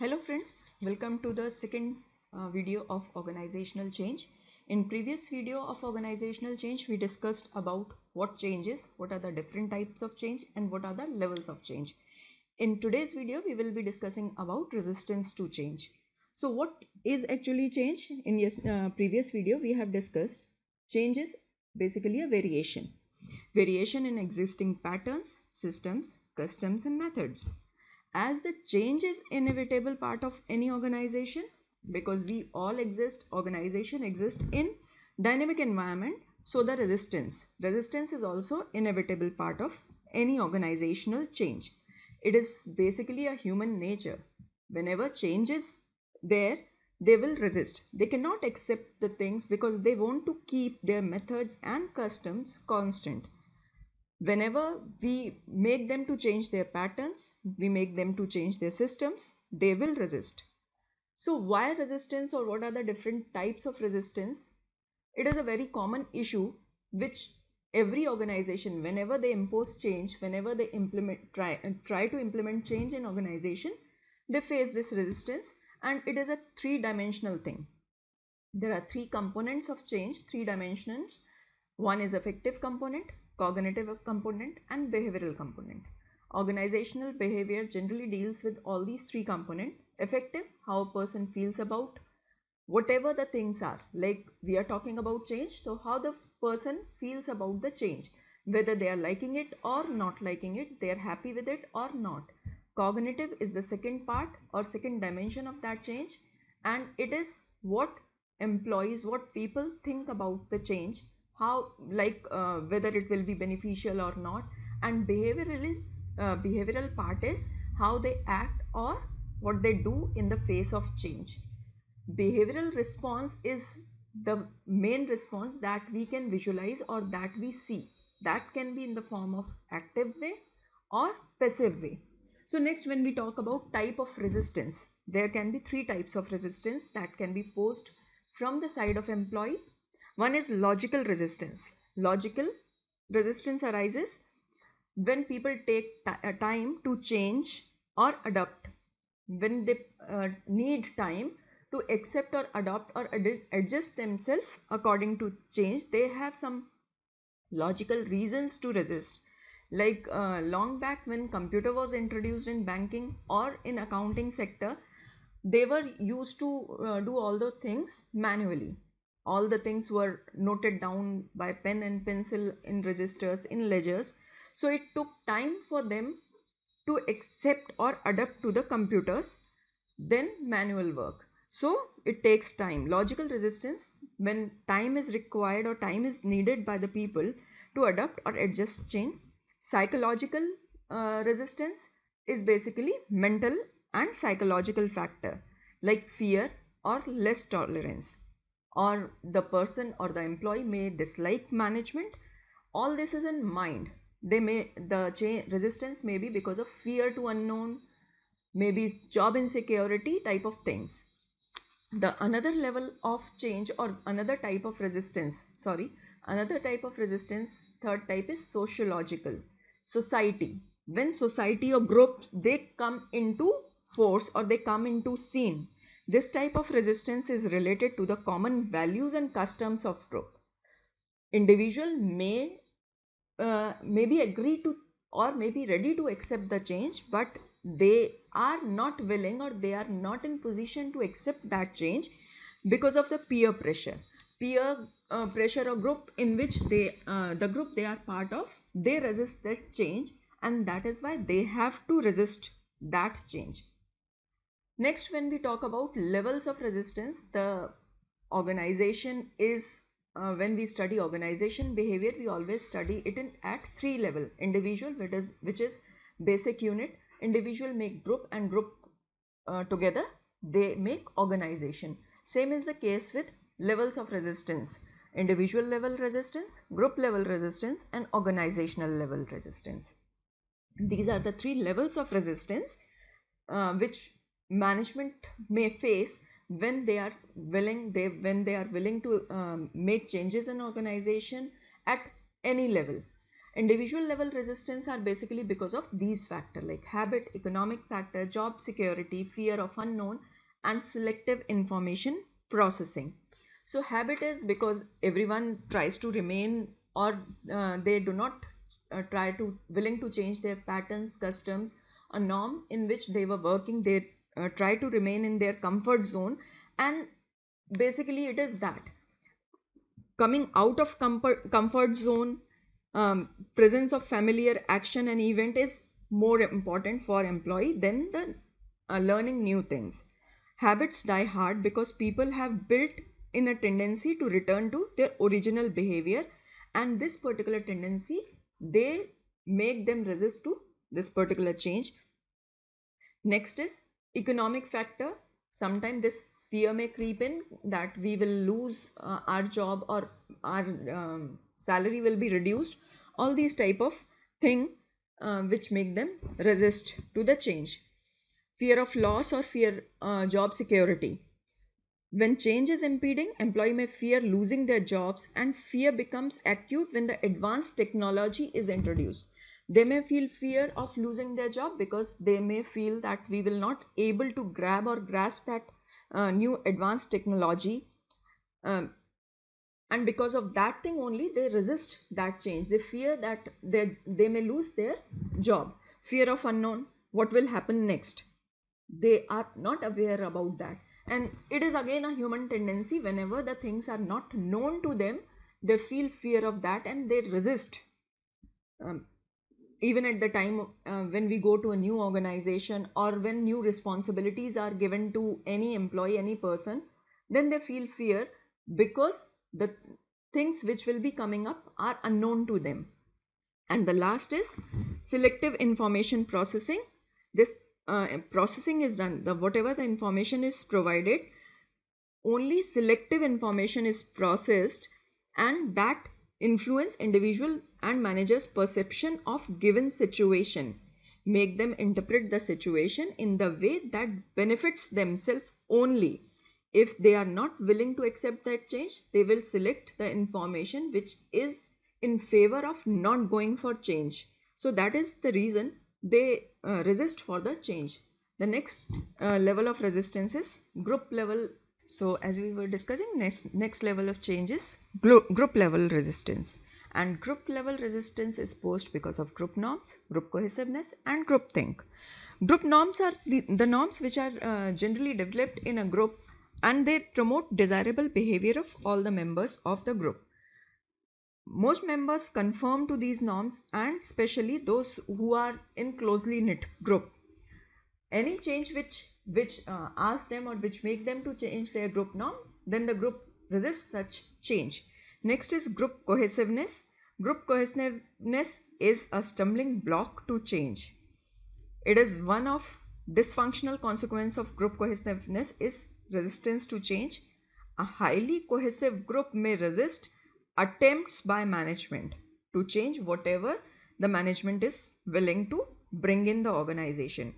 Hello friends, welcome to the second video of organizational change. In previous video of organizational change, we discussed about what changes, what are the different types of change and what are the levels of change. In today's video, we will be discussing about resistance to change. So what is actually change? In previous video, we have discussed change is basically a variation. Variation in existing patterns, systems, customs and methods. As the change is inevitable part of any organization, because we all exist, organization exists in dynamic environment, so the resistance is also inevitable part of any organizational change. It is basically a human nature. Whenever change is there, they will resist. They cannot accept the things because they want to keep their methods and customs constant. Whenever we make them to change their patterns, we make them to change their systems, they will resist. So why resistance, or what are the different types of resistance? It is a very common issue which every organization, whenever they impose change, whenever they try to implement change in organization, they face this resistance, and it is a three-dimensional thing. There are three components of change, three dimensions. One is affective component, cognitive component and behavioral component. Organizational behavior generally deals with all these three components. Affective, how a person feels about whatever the things are. Like we are talking about change, so how the person feels about the change, whether they are liking it or not liking it, they are happy with it or not. Cognitive is the second part or second dimension of that change, and it is what employees, what people think about the change, how whether it will be beneficial or not. And behavioral part is how they act or what they do in the face of change. Behavioral response is the main response that we can visualize or that we see. That can be in the form of active way or passive way. So next, when we talk about type of resistance, there can be three types of resistance that can be posed from the side of employee. One is logical resistance. Logical resistance arises when people take time to change or adapt. When they need time to accept or adopt or adjust themselves according to change, they have some logical reasons to resist. Like long back when computer was introduced in banking or in accounting sector, they were used to do all the things manually. All the things were noted down by pen and pencil in registers, in ledgers. So it took time for them to accept or adapt to the computers than manual work. So it takes time. Logical resistance, when time is required or time is needed by the people to adapt or adjust change. Psychological resistance is basically mental and psychological factor like fear or less tolerance, or the person or the employee may dislike management. All this is in mind. The resistance may be because of fear to unknown, maybe job insecurity type of things. The another level of change or another type of resistance, third type is sociological. Society, when society or groups, they come into force or they come into scene, this type of resistance is related to the common values and customs of group. Individual maybe agree to or may be ready to accept the change, but they are not willing or they are not in position to accept that change because of the peer pressure or group in which the group they are part of, they resist that change, and that is why they have to resist that change. Next, when we talk about levels of resistance, the organization is when we study organization behavior, we always study it in at three level. Individual, which is basic unit. Individual make group, and group together they make organization. Same is the case with levels of resistance: individual level resistance, group level resistance, and organizational level resistance. These are the three levels of resistance which management may face when they are willing to make changes in organization at any level. Individual level resistance are basically because of these factors like habit, economic factor, job security, fear of unknown, and selective information processing. So habit is because everyone tries to remain, or they do not try to willing to change their patterns, customs, a norm in which they were working. They try to remain in their comfort zone, and basically it is that coming out of comfort zone, presence of familiar action and event is more important for employee than the learning new things. Habits die hard because people have built in a tendency to return to their original behavior, and this particular tendency, they make them resist to this particular change. Next is economic factor. Sometimes this fear may creep in that we will lose our job, or our salary will be reduced. All these type of thing which make them resist to the change. Fear of loss or fear job security. When change is impeding, employee may fear losing their jobs, and fear becomes acute when the advanced technology is introduced. They may feel fear of losing their job because they may feel that we will not able to grab or grasp that new advanced technology, um, and because of that thing only they resist that change. They fear that they may lose their job. Fear of unknown, what will happen next, they are not aware about that, and it is again a human tendency. Whenever the things are not known to them, they feel fear of that and they resist. um, Even at the time when we go to a new organization, or when new responsibilities are given to any employee, any person, then they feel fear because the things which will be coming up are unknown to them. And the last is selective information processing. This processing is done, the whatever the information is provided, only selective information is processed, and that influence individual and managers perception of given situation, make them interpret the situation in the way that benefits themselves only. If they are not willing to accept that change, they will select the information which is in favor of not going for change. So that is the reason they resist for the change. The next level of resistance is group level. So as we were discussing, next level of change is group level resistance. And group level resistance is posed because of group norms, group cohesiveness, and group think. Group norms are the norms which are generally developed in a group, and they promote desirable behavior of all the members of the group. Most members conform to these norms, and especially those who are in closely knit group. Any change which asks them or which make them to change their group norm, then the group resists such change. Next is group cohesiveness. Group cohesiveness is a stumbling block to change. It is one of dysfunctional consequence of group cohesiveness is resistance to change. A highly cohesive group may resist attempts by management to change whatever the management is willing to bring in the organization.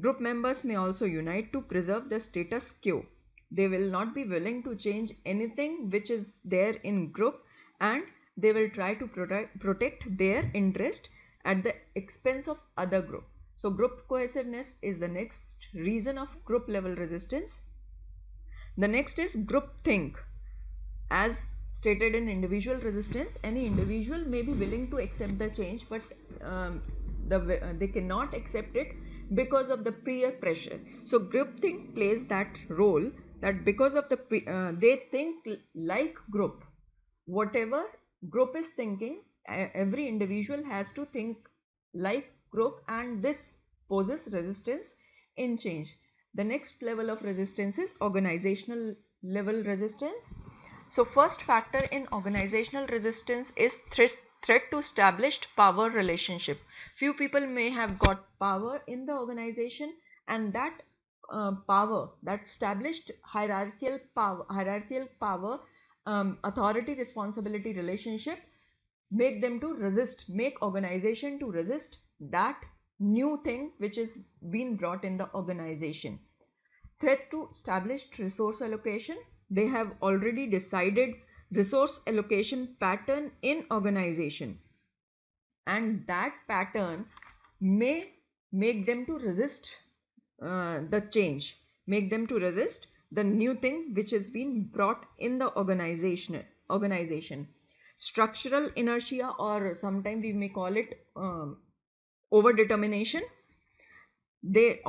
Group members may also unite to preserve the status quo. They will not be willing to change anything which is there in group, and they will try to protect their interest at the expense of other group. So group cohesiveness is the next reason of group level resistance. The next is group think. As stated in individual resistance, any individual may be willing to accept the change, but they cannot accept it because of the peer pressure. So groupthink plays that role, that because of the they think like group. Whatever group is thinking, every individual has to think like group, and this poses resistance in change. The next level of resistance is organizational level resistance. So first factor in organizational resistance is threat to established power relationship. Few people may have got power in the organization, and that power, that established hierarchical power, authority responsibility relationship, make them to resist, make organization to resist that new thing which is being brought in the organization. Threat to established resource allocation. They have already decided resource allocation pattern in organization. and that pattern may make them to resist the change, make them to resist the new thing which has been brought in the organization. Structural inertia, or sometimes we may call it over determination. Every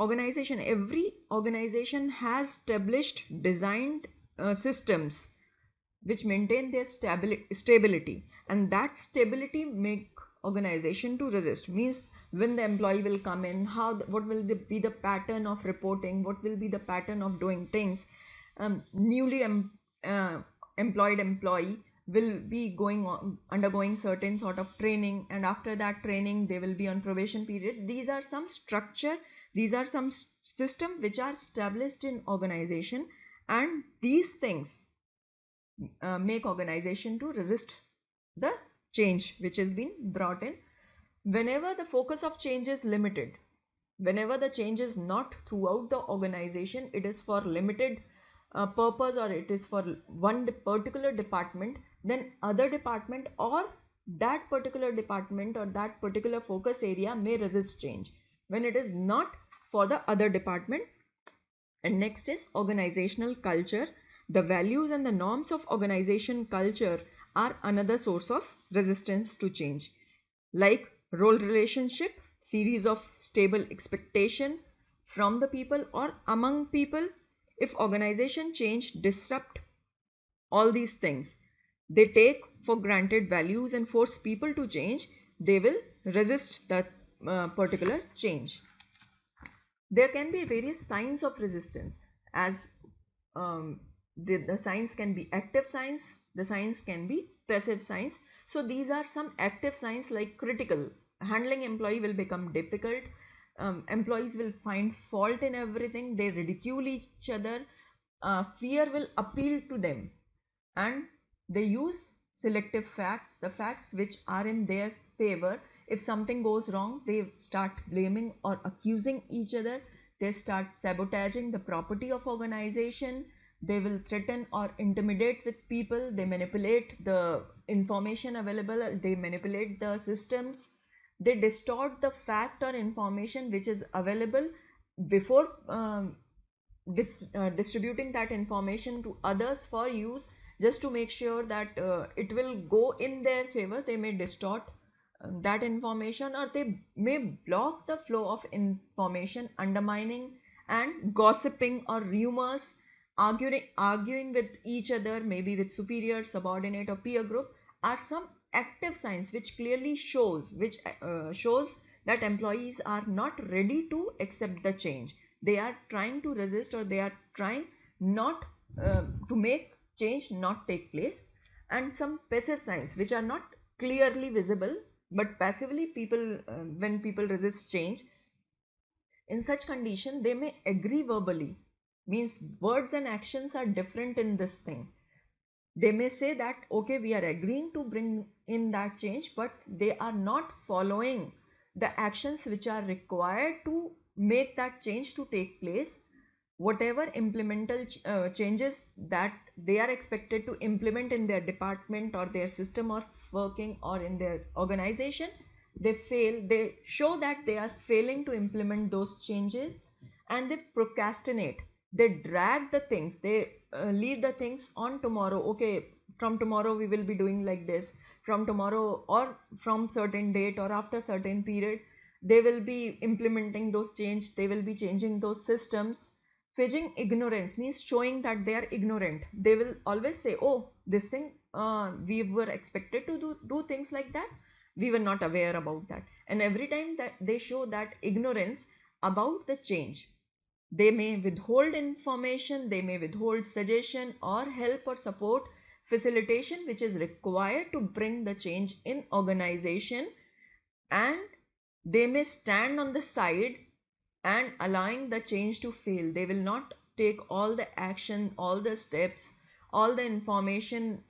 organization has established designed systems which maintain their stability, and that stability make organization to resist. Means when the employee will come in, what will be the pattern of reporting, what will be the pattern of doing things. Newly employed employee will be undergoing certain sort of training, and after that training they will be on probation period. These are some structure, these are some system which are established in organization, and these things make organization to resist the change which has been brought in. Whenever the focus of change is limited, whenever the change is not throughout the organization, it is for limited purpose, or it is for one particular department, then other department or that particular department or that particular focus area may resist change when it is not for the other department. And next is organizational culture. The values and the norms of organization culture are another source of resistance to change, like role relationship, series of stable expectation from the people or among people. If organization change disrupt all these things, they take for granted values and force people to change, they will resist that particular change. There can be various signs of resistance, as the signs can be active signs, the signs can be passive signs. So these are some active signs, like critical. Handling employee will become difficult. Employees will find fault in everything. They ridicule each other. Fear will appeal to them, and they use selective facts, the facts which are in their favor. If something goes wrong, they start blaming or accusing each other. They start sabotaging the property of organization. They will threaten or intimidate with people. They manipulate the information available. They manipulate the systems. They distort the fact or information which is available before distributing that information to others for use, just to make sure that it will go in their favor. They may distort that information, or they may block the flow of information. Undermining and gossiping or rumors, arguing with each other, maybe with superior, subordinate or peer group, are some active signs which clearly shows that employees are not ready to accept the change. They are trying to resist, or they are trying not to make change not take place. And some passive signs which are not clearly visible, but passively people when people resist change, in such condition they may agree verbally. Means words and actions are different in this thing. They may say that okay, we are agreeing to bring in that change, but they are not following the actions which are required to make that change to take place. Whatever implemental changes that they are expected to implement in their department or their system of working or in their organization, they show that they are failing to implement those changes, and they procrastinate. They drag the things, they leave the things on tomorrow. Okay, from tomorrow we will be doing like this, from tomorrow or from certain date or after certain period they will be implementing those change, they will be changing those systems. Feigned ignorance means showing that they are ignorant. They will always say, oh, this thing we were expected to do things like that, we were not aware about that. And every time that they show that ignorance about the change, they may withhold information, they may withhold suggestion or help or support facilitation which is required to bring the change in organization. And they may stand on the side and allowing the change to fail. They will not take all the action, all the steps, all the information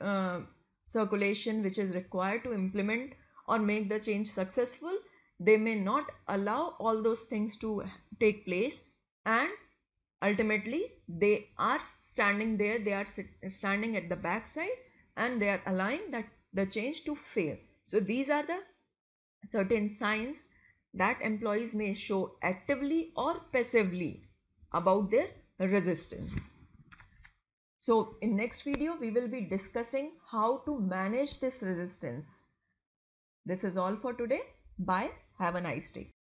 circulation which is required to implement or make the change successful. They may not allow all those things to take place, and ultimately they are standing there, they are standing at the back side, and they are allowing that the change to fail. So these are the certain signs that employees may show actively or passively about their resistance. So in next video, we will be discussing how to manage this resistance. This is all for today. Bye. Have a nice day.